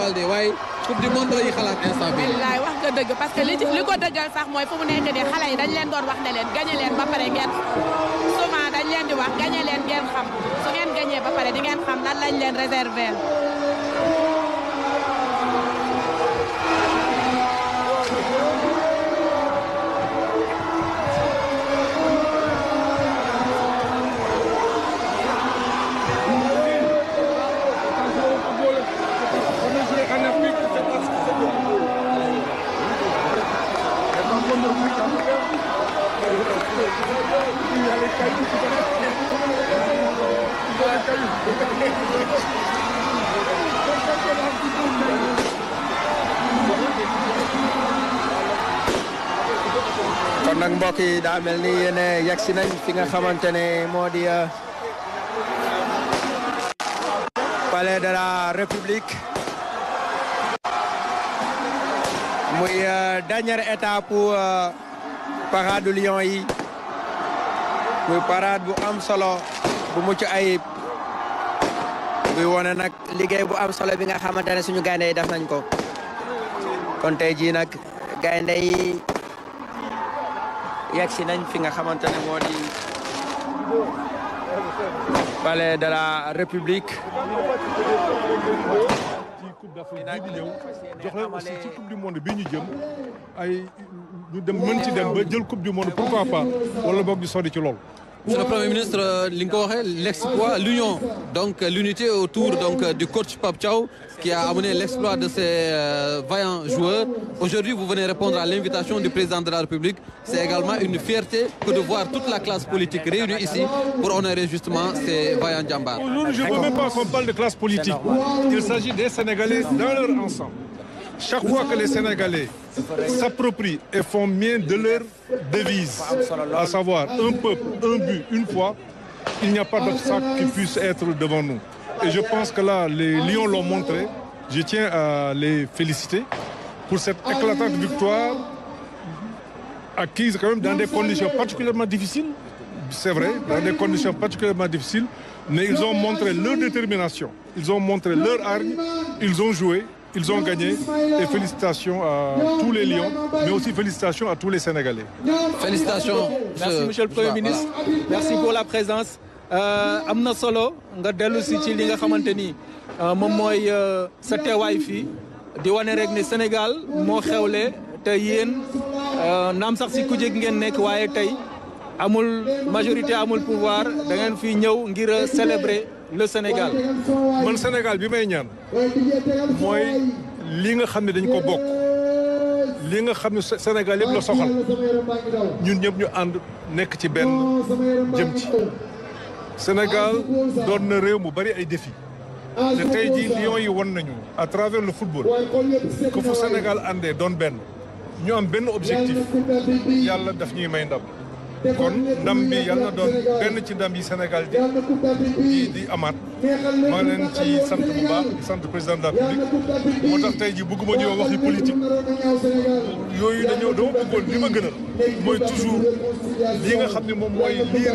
actualité waaye coupe du monde lay xalaat instant bi. wallaay wax nga dëgg parce que li ko dëggal sax mooy fu mu nekk nii xale yi dañ leen doon wax ne leen gagné leen ba pare ngeen souvent dañ leen di wax gagné leen ngeen xam su ngeen gagné ba pare di ngeen xam lan lañ leen réserver. kon nag mbokk yi daa mel ni yéen yegsi nañ fi nga xamante ne moo di palais de la République muy dernière étape parade du Lion yi muy parade bu am solo bu mucc ayib buy wone nag liggéey bu am solo bi nga xamante ne suñu gaynde yi def nañ ko kon tey jii nag gaynde yi yegsi nañ fi nga xamante ne moo di palais de la République. ci coupe d'Afrique bii di ñëw jox leen aussi ci coupe du monde bii ñu jëm ay ñu dem mën ci dem ba jël coupe du monde pourquoi pas wala boog di sori ci lool. Monsieur le Premier ministre li nga ko waxee l'exploit l'union donc l'unité autour donc du coach Pape Thiaw qui a amené l'exploit de ces vaillants joueurs. Aujourd'hui, vous venez répondre à l'invitation du président de la République. C'est également une fierté que de voir toute la classe politique réunie ici pour honorer justement ces vaillants djambars. Aujourd'hui, je ne veux même pas qu'on parle de classe politique. Il s'agit des Sénégalais dans leur ensemble. Chaque fois que les Sénégalais s'approprient et font mien de leur devise, à savoir un peuple, un but, une foi, il n'y a pas d'obstacle qui puisse être devant nous. Et je pense que là, les Lions l'ont montré. Je tiens à les féliciter pour cette éclatante victoire acquise quand même dans des conditions particulièrement difficiles. C'est vrai, dans des conditions particulièrement difficiles, mais ils ont montré leur détermination, ils ont montré leur hargne, ils ont joué. Ils ont gagné et félicitations à tous les Lions, mais aussi félicitations à tous les Sénégalais. Félicitations. Merci monsieur le Premier ministre. Merci pour la présence. am na solo nga dellu si ci li nga xamante ni moom mooy sa teewaay fii di wane rek ni Sénégal moo xewle te yéen naam sax si kujje gi ngeen nekk waaye tey amul majorité amul pouvoir da ngeen fi ñëw ngir célébrer le Sénégal. man Sénégal bi may ñaan mooy li nga xam ne dañ ko bokk li nga xam ne Sénégal yëpp la soxal ñun ñëpp ñu ànd nekk ci benn jëm ci. Sénégal doon na réew mu bari ay défis te tey jii Lions yi won nañu à travers le football que fu Sénégal àndee doon benn ñu am benn objectif yàlla daf ñuy may ndam. kon ndam bi yàlla na doon benn ci ndam yi Sénégal di amaat maa leen ci sant bu baax di sant président de la République moo tax tey jii bëgguma ñëw waxi politique yooyu dama bëggoon li ma gënal mooy toujours lii nga xam ne moom mooy lii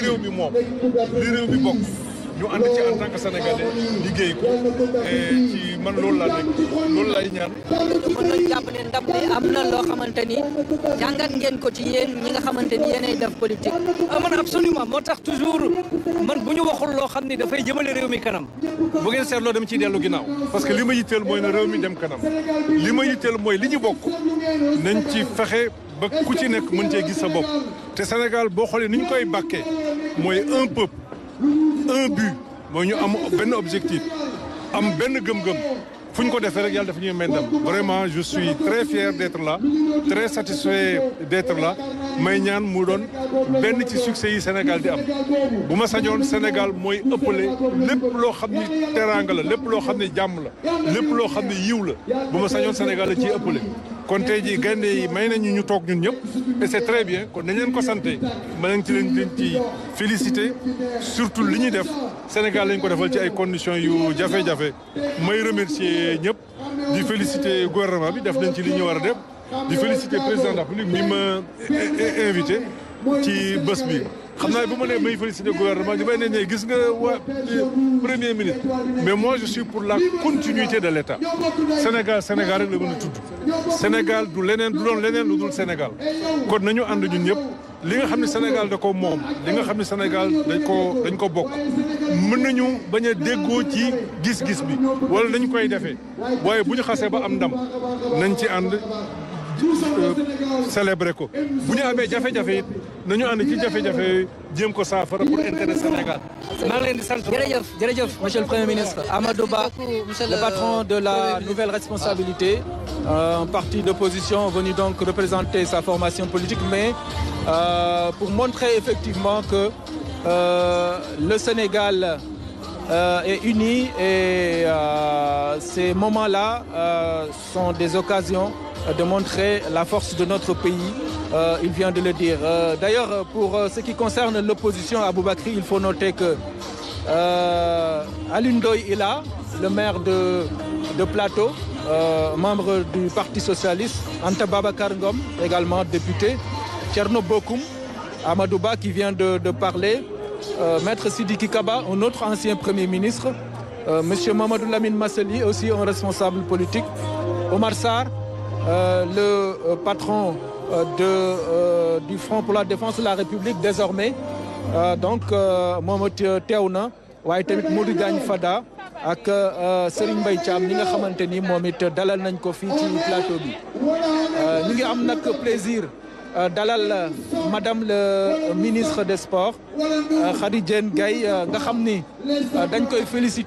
réew mi moom lii réew mi bokk ñu ànd ci en tant que sénégalais liggéey ko et ci man loolu laa nekk loolu laay ñaan. mën nañu jàpp ne ndam li am na loo xamante ni jàngat ngeen ko ci yéen ñi nga xamante ni yéenay def politique. man absolument moo tax toujours man bu ñu waxul loo xam ni dafay jëmale réew mi kanam bu ngeen seetloo dem ciy dellu ginnaaw parce que li ma yitteel mooy na réew mi dem kanam li ma yitteel mooy li ñu bokk nañ ci fexe ba ku ci nekk mën cee gis sa bopp te Sénégal boo xoolee ni ñu koy bàkkee mooy un peuple un but mooy ñu am benn objectif am benn gëm-gëm fu ñu ko defee rek yàlla dafa ñuy may ndam vraiment je suis très fier d'être là très satisfait d'être là may ñaan mu doon benn ci succès yi Sénégal di am bu ma sañoon Sénégal mooy ëppale lépp loo xam ni teraanga la lépp loo xam ni jàmm la lépp loo xam ni yiw la bu ma sañoon Sénégal la ciy ëppale kon tey jii gaynde yi may nañu ñu toog ñun ñëpp et c'est très bien kon nañ leen ko santé ma leen ci félicité surtout li ñuy def Sénégal lañ ko defal ci ay conditions yu jafe-jafe may remercier ñëpp di féliciter gouvernement bi def nañ ci li ñu war a def di féliciter président de la République mi ma invité ci bés bi xam naa bu ma nee may féliciter gouvernement di may ne gis nga waa premier ministre mais moi je suis pour la continuité de l'État Sénégal rek la mën a tudd Sénégal du doon leneen lu dul Sénégal kon nañu ànd ñun ñëpp li nga xam ne Sénégal da ko moom li nga xam ne Sénégal dañ ko bokk mën nañu bañ a déggoo ci gis-gis bi wala nañ koy defee waaye bu ñu xasee ba am ndam nañ ci ànd célébrer ko bu ñu amee jafe-jafe it nañu ànd ci jafe-jafe jéem ko saafara pour intérêt Sénégal. maa ngi leen di sant. jërëjëf monsieur le Premier ministre Amadou Ba, le patron de la nouvelle responsabilité, un parti d'opposition venu donc représenter sa formation politique, mais pour montrer effectivement que le Sénégal est uni et ces moments-là sont des occasions de montrer la force de notre pays. Il vient de le dire. D'ailleurs, pour ce qui concerne l'opposition à Aboubakry, il faut noter que Alioune Ndoye est là, le maire de Plateau, membre du Parti socialiste, Anta Babacar Ngom, également député, Thierno Bokoum, Amadou Ba qui vient de parler, Maître Sidiki Kaba, un autre ancien Premier ministre, Monsieur Mamadou Lamine Masseli, aussi un responsable politique, Omar Sarr, le patron du Front pour la défense de la République désormais, donc Mohamed Teouna waaye tamit Modou Diagne Fada ak Serigne Mbaye Thiam ñi nga xamante ni moom it dalal nañ ko fii ci plateau bi ñu ngi am nag plaisir dalal madame le ministre des sports Khady Diène Gaye nga xam ni dañ koy féliciter